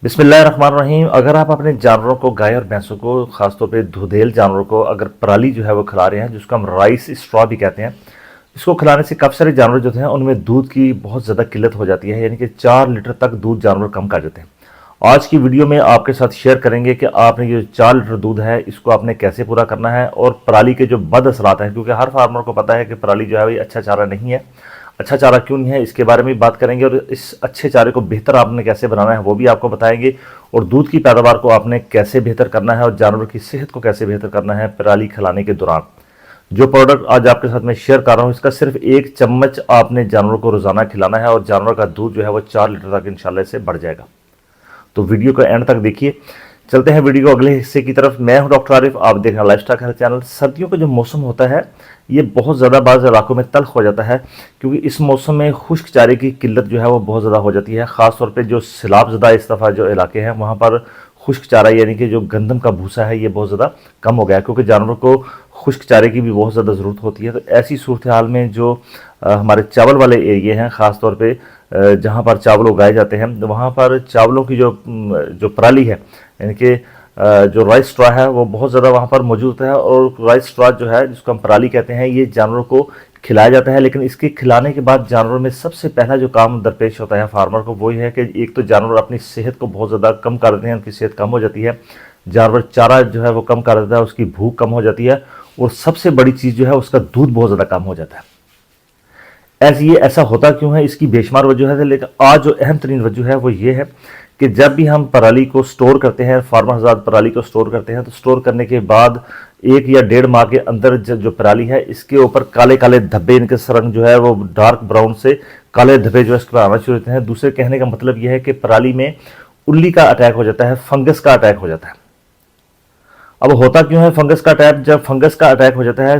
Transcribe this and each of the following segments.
बिस्मिल्लाहिर्रहमानिर्रहीम। अगर आप अपने जानवरों को, गाय और भैंसों को, खासतौर पे दूधेल जानवरों को अगर पराली जो है वो खिला रहे हैं, जिसको हम राइस स्ट्रॉ भी कहते हैं, इसको खिलाने से काफ़ी सारे जानवर जो हैं उनमें दूध की बहुत ज़्यादा किल्लत हो जाती है, यानी कि 4 लीटर तक दूध जानवर कम कर देते हैं। आज की वीडियो में आपके साथ शेयर करेंगे कि आपने ये 4 लीटर दूध है इसको आपने कैसे पूरा करना है, और पराली के जो बद असरात हैं, क्योंकि हर फार्मर को पता है कि पराली जो है ये अच्छा चारा नहीं है। अच्छा चारा क्यों नहीं है, इसके बारे में भी बात करेंगे, और इस अच्छे चारे को बेहतर आपने कैसे बनाना है वो भी आपको बताएंगे, और दूध की पैदावार को आपने कैसे बेहतर करना है और जानवर की सेहत को कैसे बेहतर करना है पराली खिलाने के दौरान। जो प्रोडक्ट आज आपके साथ मैं शेयर कर रहा हूँ, इसका सिर्फ 1 चम्मच आपने जानवर को रोजाना खिलाना है और जानवर का दूध जो है वो 4 लीटर तक इंशाल्लाह से बढ़ जाएगा। तो वीडियो को एंड तक देखिए। चलते हैं वीडियो को अगले हिस्से की तरफ। मैं हूं डॉक्टर आरिफ, आप देख रहे हैं लाइफस्टाइल हेल्थ चैनल। सर्दियों का जो मौसम होता है ये बहुत ज़्यादा बाज़ इलाकों में तल्ख हो जाता है, क्योंकि इस मौसम में खुश्क चारे की किल्लत जो है वो बहुत ज़्यादा हो जाती है। ख़ासतौर पे जो सैलाब इस दफ़ा जो इलाके हैं वहाँ पर खुश्क चारा यानी कि जो गंदम का भूसा है ये बहुत ज़्यादा कम हो गया है, क्योंकि जानवरों को खुश्क चारे की भी बहुत ज़्यादा ज़रूरत होती है। तो ऐसी सूरत हाल में जो हमारे चावल वाले एरिए हैं, ख़ास तौर पे जहाँ पर चावल उगाए जाते हैं, तो वहाँ पर चावलों की जो पराली है, यानी कि जो राइस स्ट्रॉ है वो बहुत ज़्यादा वहाँ पर मौजूद है। और राइस स्ट्रॉ जो है जिसको हम पराली कहते हैं, ये जानवरों को खिलाया जाता है। लेकिन इसके खिलाने के बाद जानवरों में सबसे पहला जो काम दरपेश होता है फार्मर को, वो ये है कि एक तो जानवर अपनी सेहत को बहुत ज़्यादा कम कर देते हैं, उनकी सेहत कम हो जाती है, जानवर चारा जो है वो कम कर देता है, उसकी भूख कम हो जाती है, और सबसे बड़ी चीज़ जो है उसका दूध बहुत ज़्यादा कम हो जाता है। ये ऐसा होता क्यों है, इसकी बेशुमार वजह है, लेकिन आज जो अहम तरीन वजह है वो ये है कि जब भी हम पराली को स्टोर करते हैं, फार्मर हज़रात पराली को स्टोर करते हैं, तो स्टोर करने के बाद 1 या 1.5 माह के अंदर जो पराली है इसके ऊपर काले काले धब्बे, इनके रंग जो है वो डार्क ब्राउन से काले धब्बे जो है इस पर आना शुरू होते हैं। दूसरे कहने का मतलब यह है कि पराली में उल्ली का अटैक हो जाता है, फंगस का अटैक हो जाता है। अब होता क्यों है फंगस का अटैक? जब फंगस का अटैक हो जाता है,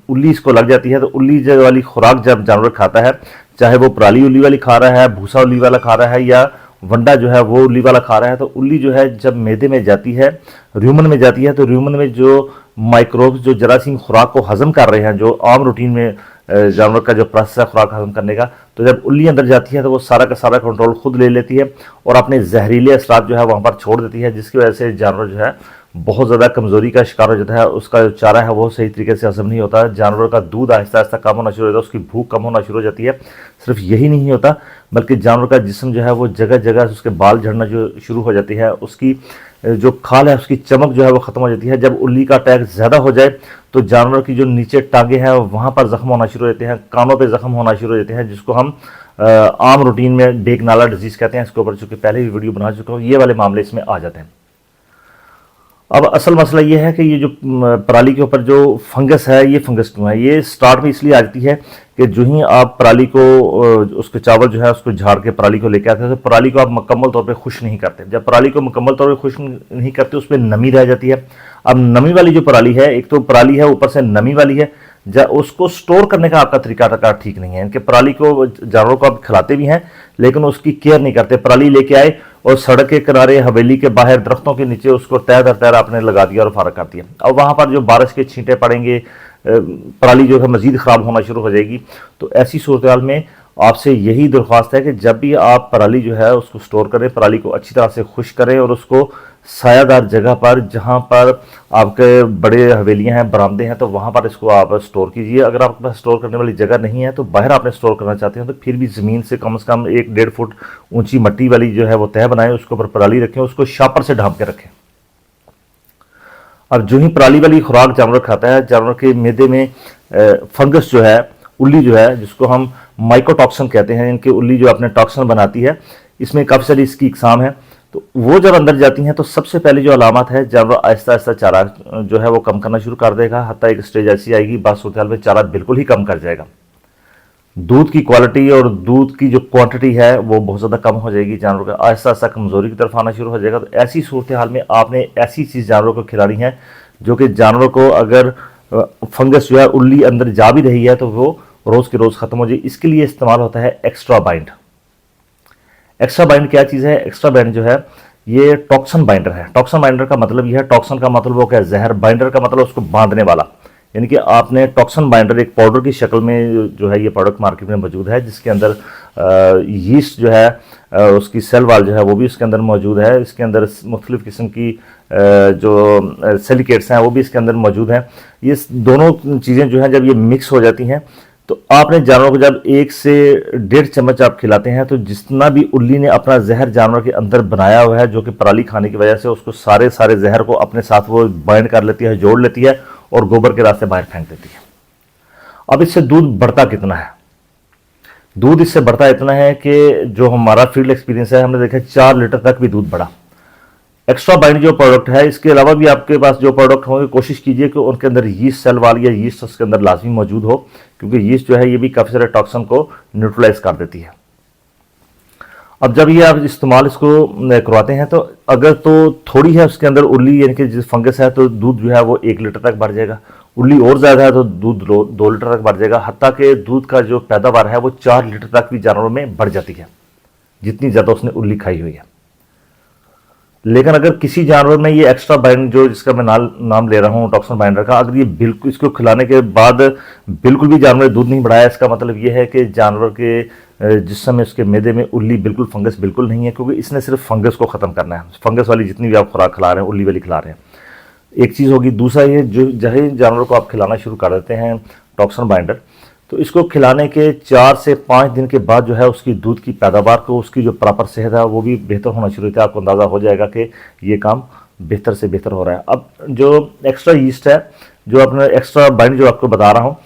उल्ली इसको लग जाती है, तो उल्ली वाली खुराक जब जानवर खाता है, चाहे वो पराली उल्ली वाली खा रहा है, भूसा उल्ली वाला खा रहा है, या वंडा जो है वो उल्ली वाला खा रहा है, तो उल्ली जो है जब मैदे में जाती है, र्यूमन में जाती है, तो र्यूमन में जो माइक्रोब्स जो जरासीम खुराक को हजम कर रहे हैं, जो आम रूटीन में जानवर का जो प्रोसेस है खुराक हजम करने का, तो जब उल्ली अंदर जाती है तो वो सारा का सारा कंट्रोल खुद ले लेती है और अपने जहरीले असरात जो है वहाँ पर छोड़ देती है, जिसकी वजह से जानवर जो है बहुत ज़्यादा कमज़ोरी का शिकार हो जाता है। उसका जो चारा है वो सही तरीके से हजम नहीं होता, जानवर का दूध आहिस्ता आहिस्ता कम होना शुरू हो जाता है, उसकी भूख कम होना शुरू हो जाती है। सिर्फ यही नहीं होता, बल्कि जानवर का जिस्म जो है वो जगह जगह से उसके बाल झड़ना जो शुरू हो जाती है, उसकी जो खाल है उसकी चमक जो है वो ख़त्म हो जाती है। जब उल्ली का अटैक ज़्यादा हो जाए तो जानवर की जो नीचे टांगे हैं वहाँ पर ज़ख्म होना शुरू हो जाते हैं, कानों पे ज़ख्म होना शुरू हो जाते हैं, जिसको हम आम रूटीन में डेग नाला डिजीज़ कहते हैं। इसके ऊपर चूँकि पहले भी वीडियो बना चुका हूँ, ये वाले मामले इसमें आ जाते हैं। अब असल मसला ये है कि ये जो पराली के ऊपर जो फंगस है, ये फंगस क्यों है? ये स्टार्ट में इसलिए आ जाती है कि जो ही आप पराली को उसके चावल जो है उसको झाड़ के पराली को लेकर आते हैं, तो पराली को आप मुकम्मल तौर पे खुश नहीं करते। जब पराली को मुकम्मल तौर पे खुश नहीं करते, उसमें नमी रह जाती है। अब नमी वाली जो पराली है, एक तो पराली है ऊपर से नमी वाली है, उसको स्टोर करने का आपका तरीका ठीक नहीं है। इनके पराली को जानवरों को आप खिलाते भी हैं लेकिन उसकी केयर नहीं करते। पराली लेके आए और सड़क के किनारे, हवेली के बाहर, दरख्तों के नीचे उसको तय दर तय आपने लगा दिया और फारक कर दिया। अब वहाँ पर जो बारिश के छींटे पड़ेंगे, पराली जो है मजीद ख़राब होना शुरू हो जाएगी। तो ऐसी सूरत हाल में आपसे यही दरख्वास्त है कि जब भी आप पराली जो है उसको स्टोर करें, पराली को अच्छी तरह से खुश करें और उसको सायादार जगह पर, जहाँ पर आपके बड़े हवेलियाँ हैं, बरामदे हैं, तो वहाँ पर इसको आप स्टोर कीजिए। अगर आपके पास स्टोर करने वाली जगह नहीं है तो बाहर आपने स्टोर करना चाहते हैं, तो फिर भी ज़मीन से कम 1-1.5 फुट ऊंची मट्टी वाली जो है वो तह बनाएं, उसके ऊपर पराली रखें, उसको शापर से ढांप के रखें। अब जो ही पराली वाली खुराक जानवर खाता है, जानवर के मैदे में फंगस जो है, उल्ली जो है, जिसको हम माइकोटॉक्सिन कहते हैं, इनकी उल्ली जो अपने टॉक्सिन बनाती है, इसमें काफ़ी सारी इसकी इकसाम है। तो वो जब अंदर जाती हैं तो सबसे पहले जो अलामत है, जानवर आहिस्ता आहिस्ता चारा जो है वो कम करना शुरू कर देगा, हत्ता एक स्टेज ऐसी आएगी बात सूरत हाल में चारा बिल्कुल ही कम कर जाएगा। दूध की क्वालिटी और दूध की जो क्वांटिटी है वो बहुत ज़्यादा कम हो जाएगी, जानवर का आहिस्ता आहिस्ता कमज़ोरी की तरफ आना शुरू हो जाएगा। तो ऐसी सूरत हाल में आपने ऐसी चीज़ जानवरों को खिलानी है जो कि जानवर को, अगर फंगस जो है उल्ली अंदर जा भी रही है तो वो रोज़ के रोज़ ख़त्म हो जाए। इसके लिए इस्तेमाल होता है एक्स्ट्रा बाइंड। एक्स्ट्रा बाइंड क्या चीज़ है? एक्स्ट्रा बाइंड जो है ये टॉक्सिन बाइंडर है। टॉक्सिन बाइंडर का मतलब यह है, टॉक्सिन का मतलब वो क्या है? जहर। बाइंडर का मतलब उसको बांधने वाला, यानी कि आपने टॉक्सिन बाइंडर एक पाउडर की शक्ल में जो है ये प्रोडक्ट मार्केट में मौजूद है, जिसके अंदर यीस्ट जो है उसकी सेल वाल जो है वो भी इसके अंदर मौजूद है। इसके अंदर मुख्तलिफ़ किस्म की जो सिलिकेट्स हैं वो भी इसके अंदर मौजूद हैं। ये दोनों चीज़ें जो हैं जब ये मिक्स हो जाती हैं तो आपने जानवरों को जब 1 से 1.5 चम्मच आप खिलाते हैं तो जितना भी उल्ली ने अपना जहर जानवर के अंदर बनाया हुआ है, जो कि पराली खाने की वजह से उसको सारे जहर को अपने साथ वो बाइंड कर लेती है, जोड़ लेती है और गोबर के रास्ते बाहर फेंक देती है। अब इससे दूध बढ़ता कितना है? दूध इससे बढ़ता इतना है कि जो हमारा फील्ड एक्सपीरियंस है, हमने देखा 4 लीटर तक भी दूध बढ़ा। एक्स्ट्रा बाइंड जो प्रोडक्ट है, इसके अलावा भी आपके पास जो प्रोडक्ट होंगे कोशिश कीजिए कि उनके अंदर यीस्ट सेल वाल या यीस्ट उसके अंदर लाजमी मौजूद हो, क्योंकि यीस्ट जो है ये भी काफ़ी सारे टॉक्सिन को न्यूट्रलाइज कर देती है। अब जब ये आप इस्तेमाल इसको करवाते हैं तो अगर तो थोड़ी है उसके अंदर उल्ली यानी कि जिस फंगस है तो दूध जो है वो 1 लीटर तक बढ़ जाएगा। उल्ली और ज़्यादा है तो दूध 2 लीटर तक बढ़ जाएगा। हत्ता कि दूध का जो पैदावार है वो 4 लीटर तक भी जानवरों में बढ़ जाती है, जितनी ज़्यादा उसने उल्ली खाई हुई है। लेकिन अगर किसी जानवर में ये एक्स्ट्रा बाइंड जो जिसका मैं नाम ले रहा हूँ टॉक्सिन बाइंडर का, अगर ये बिल्कुल इसको खिलाने के बाद बिल्कुल भी जानवर ने दूध नहीं बढ़ाया, इसका मतलब ये है कि जानवर के जिस्म में उसके मैदे में उल्ली बिल्कुल फंगस बिल्कुल नहीं है, क्योंकि इसने सिर्फ फंगस को ख़त्म करना है। फंगस वाली जितनी भी आप खुराक खिला रहे हैं उल्ली वाली खिला रहे हैं, एक चीज़ होगी। दूसरा ये जो जहाँ जानवर को आप खिलाना शुरू कर देते हैं टॉक्सिन बाइंडर, तो इसको खिलाने के 4 से 5 दिन के बाद जो है उसकी दूध की पैदावार को, उसकी जो प्रॉपर सेहत है वो भी बेहतर होना शुरू होता है। आपको अंदाज़ा हो जाएगा कि ये काम बेहतर से बेहतर हो रहा है। अब जो एक्स्ट्रा यीस्ट है, जो अपना एक्स्ट्रा बाइंड जो आपको बता रहा हूँ,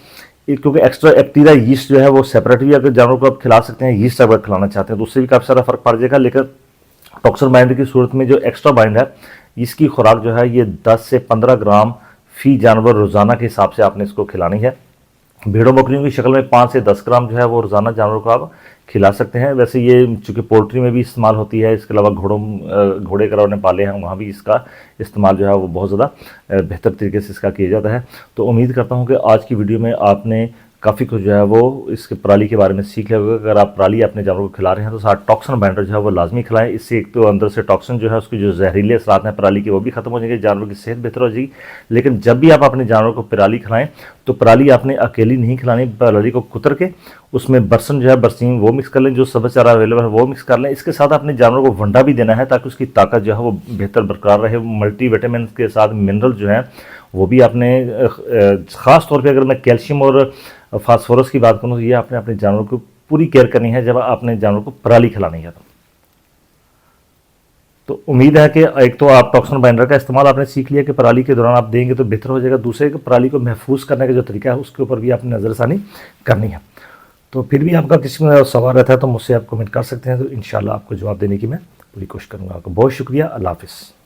क्योंकि एक्स्ट्रा एक्टिरा यीस्ट जो है वो सेपरेट भी अगर जानवरों को आप खिला सकते हैं, यीस्ट अगर खिलाना चाहते हैं तो उससे भी काफ़ी सारा फ़र्क पड़ जाएगा। लेकिन टॉक्सिन बाइंड की सूरत में जो एक्स्ट्रा बाइंड है, इसकी खुराक जो है ये 10 से 15 ग्राम फी जानवर रोज़ाना के हिसाब से आपने इसको खिलानी है। भेड़ों बकरियों की शक्ल में 5 से 10 ग्राम जो है वो रोज़ाना जानवरों को आप खिला सकते हैं। वैसे ये चूँकि पोल्ट्री में भी इस्तेमाल होती है, इसके अलावा घोड़े अगर आपने पाले हैं वहाँ भी इसका इस्तेमाल जो है वो बहुत ज़्यादा बेहतर तरीके से इसका किया जाता है। तो उम्मीद करता हूँ कि आज की वीडियो में आपने काफ़ी कुछ जो है वो इसके पराली के बारे में सीख लिया होगा। अगर आप पराली अपने जानवरों को खिला रहे हैं तो साथ टॉक्सिन बाइंडर जो है वो लाजमी खिलाएं। इससे एक तो अंदर से टॉक्सिन जो है उसकी जो जहरीले असरात हैं पराली के वो भी खत्म हो जाएंगे, जानवरों की सेहत बेहतर हो जाएगी। लेकिन जब भी आप अपने जानवरों को पराली खिलाएं तो पराली आपने अकेली नहीं खिलानी, पराली को कुतर के उसमें बरसन जो है बरसीन वो मिक्स कर लें, जो सब्ज़ चारा अवेलेबल है वो मिक्स कर लें। इसके साथ अपने जानवरों को वंडा भी देना है ताकि उसकी ताकत जो है वो बेहतर बरकरार रहे। मल्टीविटामिन के साथ मिनरल जो है वो भी आपने ख़ास तौर पे अगर मैं कैल्शियम और फास्फोरस की बात करूँ तो ये आपने अपने जानवरों को पूरी केयर करनी है जब आपने जानवरों को पराली खिलानी है। तो उम्मीद है कि एक तो आप टॉक्सिन बाइंडर का इस्तेमाल आपने सीख लिया कि पराली के दौरान आप देंगे तो बेहतर हो जाएगा। दूसरे कि पराली को महफूज करने का जो तरीका है उसके ऊपर भी आपने नज़रसानी करनी है। तो फिर भी आपका किसी में सवाल रहता है तो मुझसे आप कमेंट कर सकते हैं, तो इंशाल्लाह आपको जवाब देने की मैं पूरी कोशिश करूँगा। आपको बहुत शुक्रिया। अल्लाह हाफ़िज़।